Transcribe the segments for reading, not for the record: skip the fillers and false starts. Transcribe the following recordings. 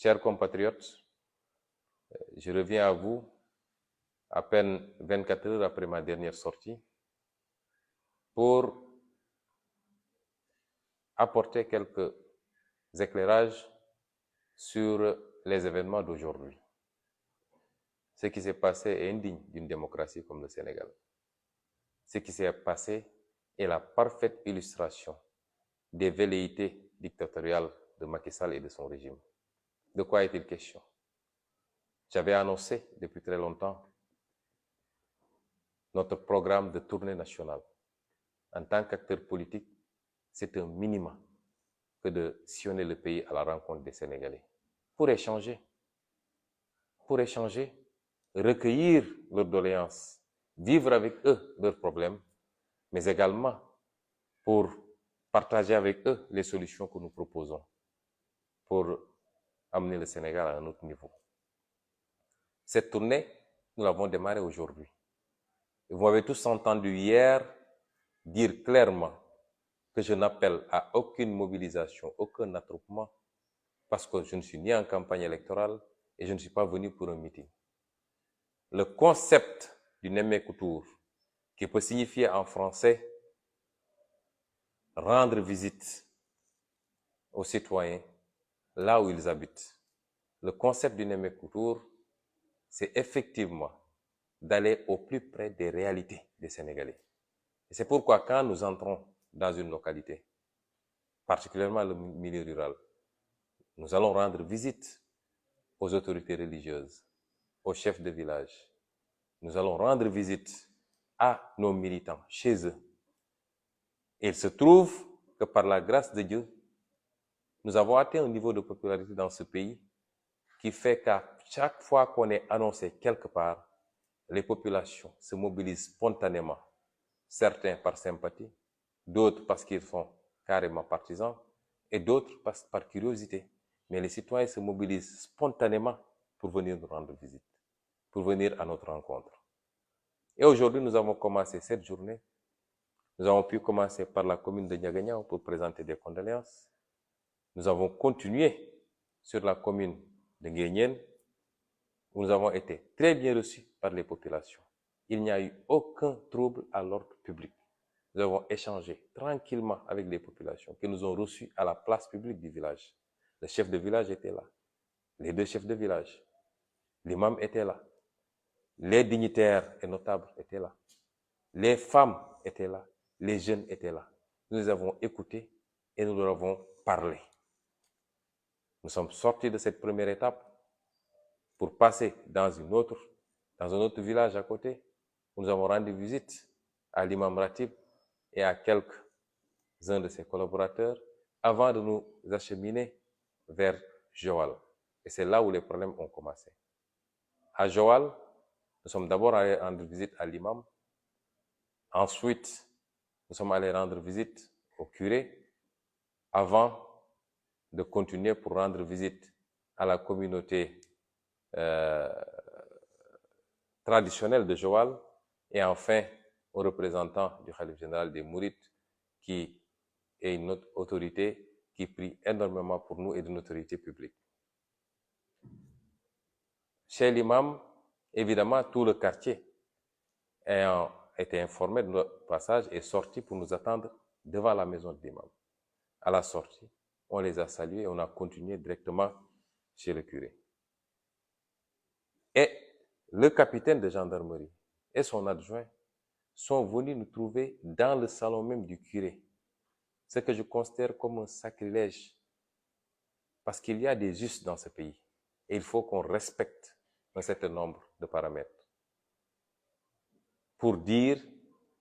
Chers compatriotes, je reviens à vous à peine 24 heures après ma dernière sortie pour apporter quelques éclairages sur les événements d'aujourd'hui. Ce qui s'est passé est indigne d'une démocratie comme le Sénégal. Ce qui s'est passé est la parfaite illustration des velléités dictatoriales de Macky Sall et de son régime. De quoi est-il question? J'avais annoncé depuis très longtemps notre programme de tournée nationale. En tant qu'acteur politique, c'est un minimum que de sillonner le pays à la rencontre des Sénégalais pour échanger, recueillir leurs doléances, vivre avec eux leurs problèmes, mais également pour partager avec eux les solutions que nous proposons pour amener le Sénégal à un autre niveau. Cette tournée, nous l'avons démarrée aujourd'hui. Vous m'avez tous entendu hier dire clairement que je n'appelle à aucune mobilisation, aucun attroupement, parce que je ne suis ni en campagne électorale et je ne suis pas venu pour un meeting. Le concept du Nemmekou Tour, qui peut signifier en français rendre visite aux citoyens là où ils habitent. Le concept du Nemmekou Tour, c'est effectivement d'aller au plus près des réalités des Sénégalais. Et c'est pourquoi quand nous entrons dans une localité, particulièrement le milieu rural, nous allons rendre visite aux autorités religieuses, aux chefs de village. Nous allons rendre visite à nos militants, chez eux. Et il se trouve que par la grâce de Dieu, nous avons atteint un niveau de popularité dans ce pays qui fait qu'à chaque fois qu'on est annoncé quelque part, les populations se mobilisent spontanément, certains par sympathie, d'autres parce qu'ils sont carrément partisans, et d'autres par curiosité. Mais les citoyens se mobilisent spontanément pour venir nous rendre visite, pour venir à notre rencontre. Et aujourd'hui, nous avons commencé cette journée. Nous avons pu commencer par la commune de Niagagna pour présenter des condoléances. Nous avons continué sur la commune de Nguyen, où nous avons été très bien reçus par les populations. Il n'y a eu aucun trouble à l'ordre public. Nous avons échangé tranquillement avec les populations qui nous ont reçus à la place publique du village. Le chef de village était là, les deux chefs de village, l'imam était là, les dignitaires et notables étaient là, les femmes étaient là, les jeunes étaient là. Nous les avons écoutés et nous leur avons parlé. Nous sommes sortis de cette première étape pour passer dans un autre village à côté, où nous avons rendu visite à l'imam Ratib et à quelques-uns de ses collaborateurs avant de nous acheminer vers Joal. Et c'est là où les problèmes ont commencé. À Joal, nous sommes d'abord allés rendre visite à l'imam. Ensuite, nous sommes allés rendre visite au curé avant de continuer pour rendre visite à la communauté traditionnelle de Joal et enfin aux représentants du Khalife général des Mourides qui est une autre autorité qui prie énormément pour nous et d'une autorité publique. Chez l'imam, évidemment, tout le quartier ayant été informé de notre passage est sorti pour nous attendre devant la maison de l'imam. À la sortie, on les a salués et on a continué directement chez le curé. Et le capitaine de gendarmerie et son adjoint sont venus nous trouver dans le salon même du curé. Ce que je considère comme un sacrilège. Parce qu'il y a des us dans ce pays. Et il faut qu'on respecte un certain nombre de paramètres. Pour dire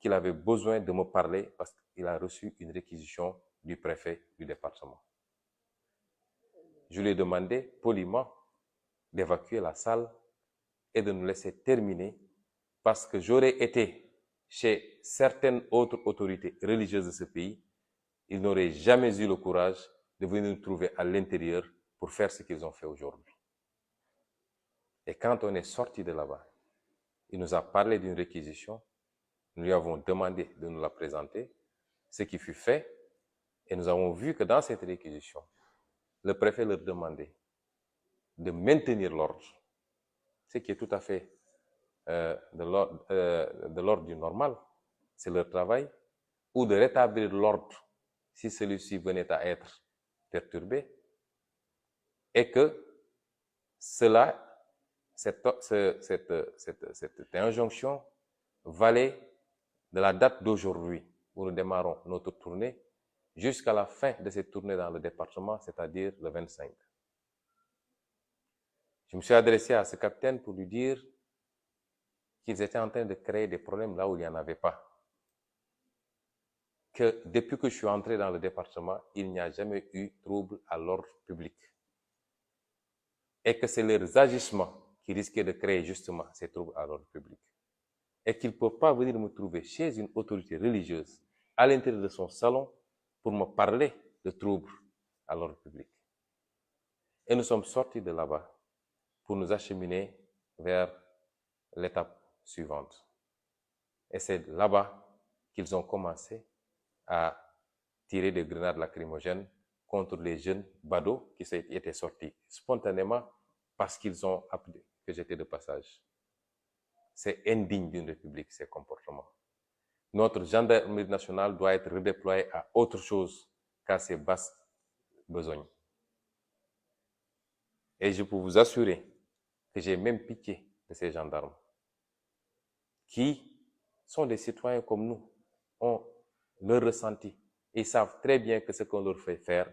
qu'il avait besoin de me parler parce qu'il a reçu une réquisition du préfet du département. Je lui ai demandé poliment d'évacuer la salle et de nous laisser terminer parce que j'aurais été chez certaines autres autorités religieuses de ce pays, ils n'auraient jamais eu le courage de venir nous trouver à l'intérieur pour faire ce qu'ils ont fait aujourd'hui. Et quand on est sorti de là-bas, il nous a parlé d'une réquisition, nous lui avons demandé de nous la présenter, ce qui fut fait, et nous avons vu que dans cette réquisition, le préfet leur demandait de maintenir l'ordre, ce qui est tout à fait de l'ordre du normal, c'est leur travail, ou de rétablir l'ordre si celui-ci venait à être perturbé, et que cette injonction valait de la date d'aujourd'hui où nous démarrons notre tournée jusqu'à la fin de cette tournée dans le département, c'est-à-dire le 25. Je me suis adressé à ce capitaine pour lui dire qu'ils étaient en train de créer des problèmes là où il n'y en avait pas. Que depuis que je suis entré dans le département, il n'y a jamais eu trouble à l'ordre public. Et que c'est leurs agissements qui risquaient de créer justement ces troubles à l'ordre public. Et qu'ils ne peuvent pas venir me trouver chez une autorité religieuse, à l'intérieur de son salon, pour me parler de troubles à l'ordre public. Et nous sommes sortis de là-bas pour nous acheminer vers l'étape suivante. Et c'est là-bas qu'ils ont commencé à tirer des grenades lacrymogènes contre les jeunes badauds qui étaient sortis spontanément parce qu'ils ont appris que j'étais de passage. C'est indigne d'une république, ces comportements. Notre gendarmerie nationale doit être redéployée à autre chose qu'à ces basses besognes. Et je peux vous assurer que j'ai même pitié de ces gendarmes qui sont des citoyens comme nous, ont leur ressenti. Ils savent très bien que ce qu'on leur fait faire,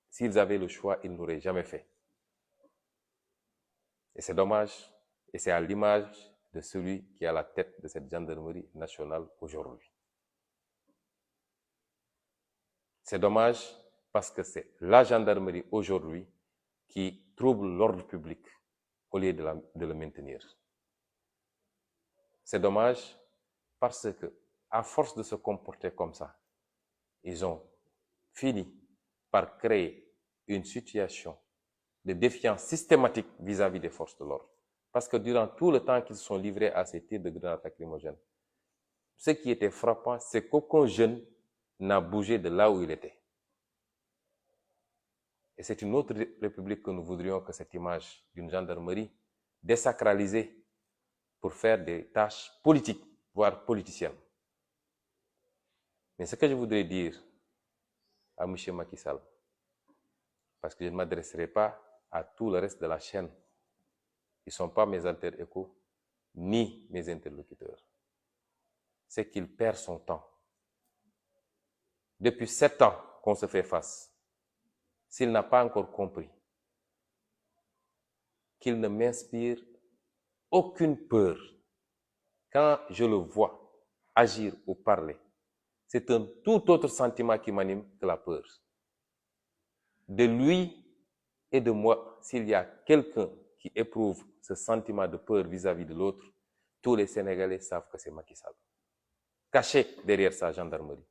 s'ils avaient le choix, ils n'auraient jamais fait. Et c'est dommage, et c'est à l'image de celui qui est à la tête de cette gendarmerie nationale aujourd'hui. C'est dommage parce que c'est la gendarmerie aujourd'hui qui trouble l'ordre public au lieu de le maintenir. C'est dommage parce que, à force de se comporter comme ça, ils ont fini par créer une situation de défiance systématique vis-à-vis des forces de l'ordre. Parce que durant tout le temps qu'ils se sont livrés à ces tirs de grenades lacrymogènes, ce qui était frappant, c'est qu'aucun jeune n'a bougé de là où il était. Et c'est une autre république que nous voudrions que cette image d'une gendarmerie désacralisée pour faire des tâches politiques, voire politiciennes. Mais ce que je voudrais dire à M. Macky Sall, parce que je ne m'adresserai pas à tout le reste de la chaîne, ils ne sont pas mes alter-égos, ni mes interlocuteurs, c'est qu'il perd son temps. Depuis 7 ans qu'on se fait face, s'il n'a pas encore compris qu'il ne m'inspire aucune peur quand je le vois agir ou parler, c'est un tout autre sentiment qui m'anime que la peur. De lui et de moi, s'il y a quelqu'un qui éprouve ce sentiment de peur vis-à-vis de l'autre, tous les Sénégalais savent que c'est Macky Sall. Caché derrière sa gendarmerie,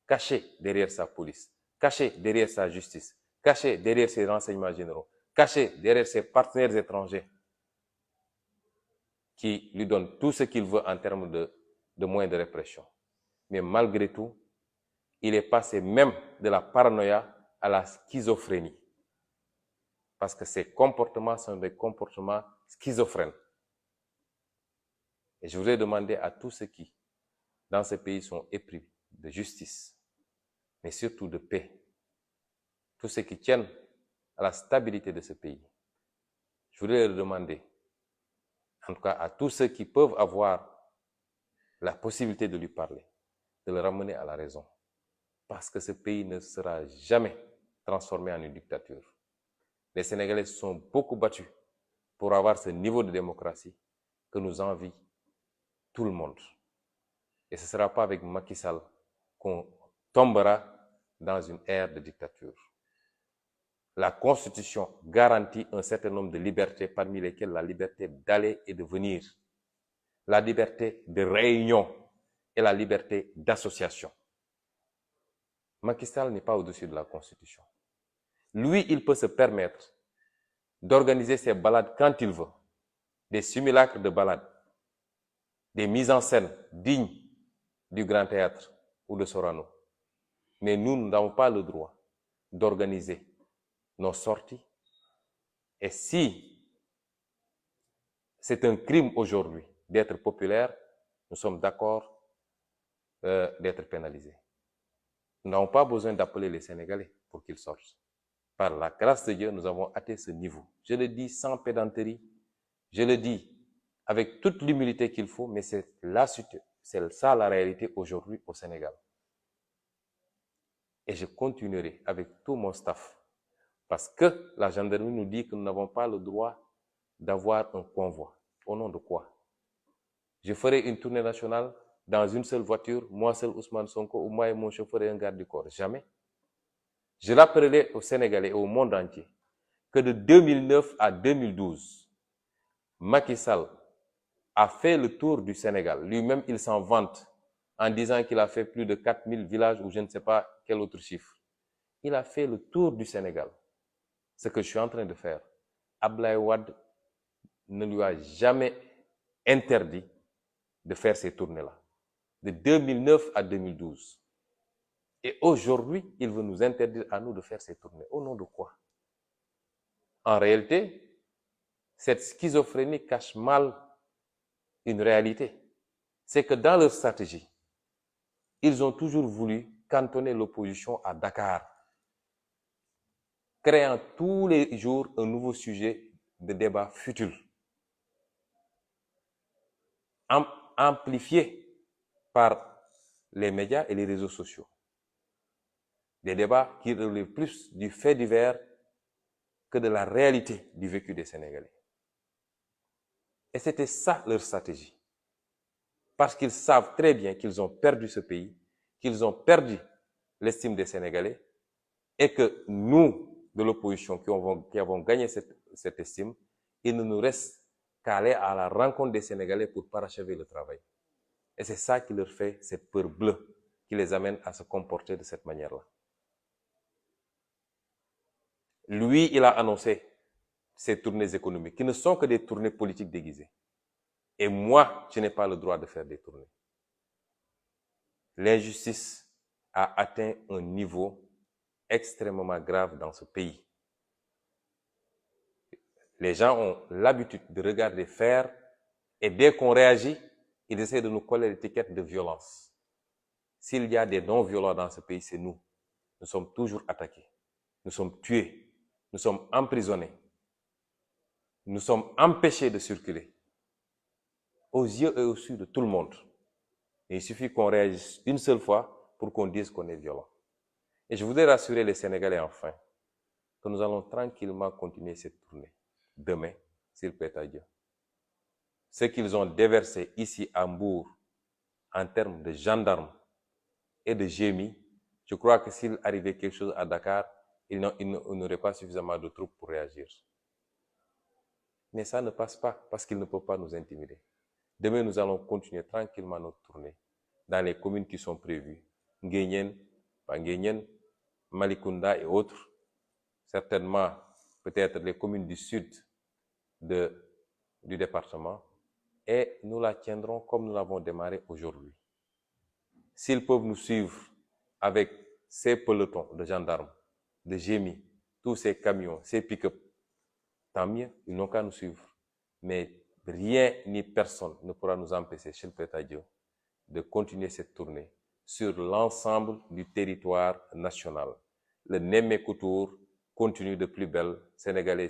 caché derrière sa police, caché derrière sa justice, caché derrière ses renseignements généraux, caché derrière ses partenaires étrangers qui lui donnent tout ce qu'il veut en termes de moyens de répression. Mais malgré tout, il est passé même de la paranoïa à la schizophrénie. Parce que ces comportements sont des comportements schizophrènes. Et je voudrais demander à tous ceux qui, dans ce pays, sont épris de justice, mais surtout de paix, tous ceux qui tiennent à la stabilité de ce pays, je voudrais leur demander, en tout cas à tous ceux qui peuvent avoir la possibilité de lui parler, de le ramener à la raison. Parce que ce pays ne sera jamais transformé en une dictature. Les Sénégalais se sont beaucoup battus pour avoir ce niveau de démocratie que nous envie tout le monde. Et ce ne sera pas avec Macky Sall qu'on tombera dans une ère de dictature. La Constitution garantit un certain nombre de libertés, parmi lesquelles la liberté d'aller et de venir, la liberté de réunion et la liberté d'association. Macky Sall n'est pas au-dessus de la Constitution. Lui, il peut se permettre d'organiser ses balades quand il veut, des simulacres de balades, des mises en scène dignes du Grand Théâtre ou de Sorano. Mais nous n'avons pas le droit d'organiser nos sorties, Et si c'est un crime aujourd'hui d'être populaire, nous sommes d'accord d'être pénalisés. Nous n'avons pas besoin d'appeler les Sénégalais pour qu'ils sortent. Par la grâce de Dieu, nous avons atteint ce niveau. Je le dis sans pédanterie, je le dis avec toute l'humilité qu'il faut, mais c'est ça la réalité aujourd'hui au Sénégal. Et je continuerai avec tout mon staff, parce que la gendarmerie nous dit que nous n'avons pas le droit d'avoir un convoi. Au nom de quoi? Je ferai une tournée nationale dans une seule voiture, moi seul Ousmane Sonko, ou moi et mon chauffeur et un garde du corps. Jamais. Je rappellerai aux Sénégalais et au monde entier que de 2009 à 2012, Macky Sall a fait le tour du Sénégal. Lui-même, il s'en vante en disant qu'il a fait plus de 4000 villages ou je ne sais pas quel autre chiffre. Il a fait le tour du Sénégal. Ce que je suis en train de faire. Abdoulaye Wade ne lui a jamais interdit de faire ces tournées-là. De 2009 à 2012. Et aujourd'hui, il veut nous interdire à nous de faire ces tournées. Au nom de quoi? En réalité, cette schizophrénie cache mal une réalité. C'est que dans leur stratégie, ils ont toujours voulu cantonner l'opposition à Dakar, créant tous les jours un nouveau sujet de débat futile, amplifié par les médias et les réseaux sociaux. Des débats qui relèvent plus du fait divers que de la réalité du vécu des Sénégalais. Et c'était ça leur stratégie. Parce qu'ils savent très bien qu'ils ont perdu ce pays, qu'ils ont perdu l'estime des Sénégalais, et que nous, de l'opposition, qui avons gagné cette estime, il ne nous reste qu'à aller à la rencontre des Sénégalais pour parachever le travail. Et c'est ça qui leur fait cette peur bleue, qui les amène à se comporter de cette manière-là. Lui, il a annoncé ces tournées économiques, qui ne sont que des tournées politiques déguisées. Et moi, je n'ai pas le droit de faire des tournées. L'injustice a atteint un niveau extrêmement grave dans ce pays. Les gens ont l'habitude de regarder faire, et dès qu'on réagit, ils essaient de nous coller l'étiquette de violence. S'il y a des non-violents dans ce pays, c'est nous. Nous sommes toujours attaqués. Nous sommes tués. Nous sommes emprisonnés. Nous sommes empêchés de circuler. Aux yeux et aux yeux de tout le monde. Et il suffit qu'on réagisse une seule fois pour qu'on dise qu'on est violent. Et je voudrais rassurer les Sénégalais enfin que nous allons tranquillement continuer cette tournée. Demain, s'il plaît à Dieu. Ce qu'ils ont déversé ici à Mbour en termes de gendarmes et de GMI, je crois que s'il arrivait quelque chose à Dakar, ils n'auraient pas suffisamment de troupes pour réagir. Mais ça ne passe pas parce qu'ils ne peuvent pas nous intimider. Demain, nous allons continuer tranquillement notre tournée dans les communes qui sont prévues. Nguyen, Nguyen, Malikunda et autres. Certainement, peut-être les communes du sud du département. Et nous la tiendrons comme nous l'avons démarré aujourd'hui. S'ils peuvent nous suivre avec ces pelotons de gendarmes, de GMI, tous ces camions, ces pick-up, tant mieux, ils n'ont qu'à nous suivre. Mais rien ni personne ne pourra nous empêcher, chez le Père Dieu, de continuer cette tournée sur l'ensemble du territoire national. Le Némé Couture continue de plus belle, Sénégalais.